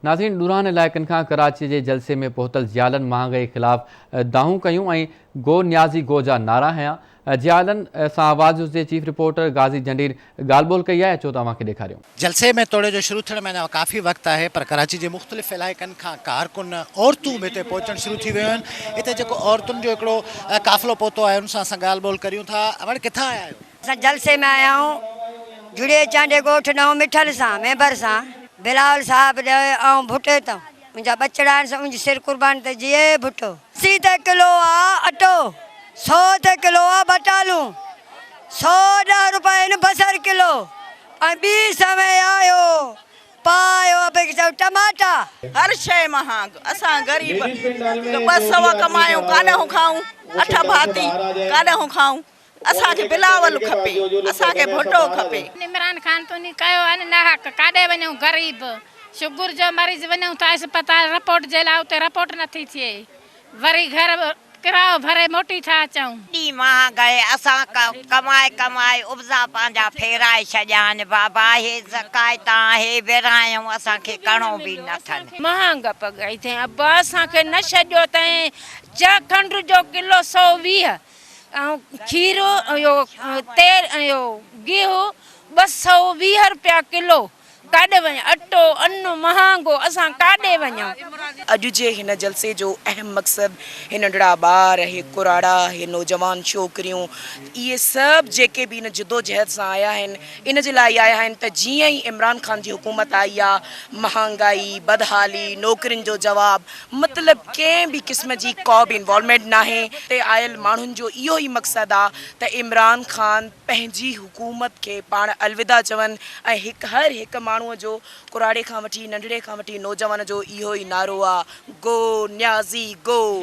नाज़रीन, ॾुरान इलाइक़नि खां कराची जे जलसे में पहुतल ज़ियालनि महांगाई ख़िलाफ़ दाहूं कयूं ऐं गो न्याज़ी गो जा नारा हयां। ज़ियालनि सां आवाज़ न्यूज़ जे चीफ रिपोर्टर गाज़ी जंडीर ॻाल्हि ॿोल कई आहे, अचो तव्हांखे ॾेखारियूं। जलसे में तोड़े जो शुरू थियण में अञा काफ़ी वक़्तु आहे, पर कराची जे मुख़्तलिफ़ इलाइक़नि खां कारकुन औरतूं बि हिते पहुचणु शुरू थी वियूं आहिनि। हिते जेको औरतुनि जो हिकिड़ो क़ाफ़िलो पहुतो आहे, उन सां असां ॻाल्हि ॿोल करियूं था। हाणे किथां आया आहियो? असां जलसे में आया आहियूं, जुड़े चांडे ॻोठ नओं मिठल सां मेंबर सां बिलावल साहब ऐं भुटे तां मुंहिंजा बचड़ा आहिनि, मुंहिंजी सिर कुर्बान ते जीए भुटो। 80 ते किलो आहे अटो, 100 ते किलो आहे बटालू, 110 रुपए आहिनि बसर किलो, ऐं ॿी समय आयो पायो टमाटा। हर शइ महांग, असां ग़रीब 200 कमायूं काॾहूं खाऊं, 8 भाती काॾहूं खाऊं। असांखे बिलावल खपे, असांखे भुटो खपे। इमरान खान तो नहीं कयो है ना, काॾे वञूं गरीब, शुगर जो मरीज वञूं था अस्पताल रिपोर्ट जे लाइ उते रिपोर्ट नथी थिए, वरी घर किरायो भरे मोटी था अचूं। ॾी महांगाई असां कमाए कमाए उपजा पंहिंजा फेराए छॾिया आहिनि बाबा। हे ज़कायता हे विरायूं असांखे करिणो बि नथनि। महांगा पगाई थे अब्बा असांखे न छॾियो तैं। चा खंड जो किलो 120, ऐं खीरो इहो तेल इहो गेहूं 220 रुपया किलो। काॾे वञ अटो अन्न महांगो, असां काॾे वञूं। अॼु जे हिन जलसे जो अहम मक़सदु हे नंढड़ा ॿार, हे कुराड़ा, हे नौजवान छोकिरियूं, इहे सभु जेके बि इन जिदोजहद सां आया आहिनि, इन जे लाइ आया आहिनि त जीअं ई इमरान खान जी हुकूमत आई आहे, महांगाई, बदहाली, नौकरियुनि जो जवाबु, मतिलबु कंहिं बि क़िस्म जी को बि इन्वॉल्वमेंट नाहे। हिते आयल माण्हुनि जो इहो ई मक़सदु आहे त इमरान खान पंहिंजी हुकूमत खे पाण अलविदा चवनि, ऐं हर हिकु माण्हूअ जो कुराड़े खां वठी नंढड़े खां वठी नौजवान जो इहो ई नारो आहे, गो न्याज़ी गो।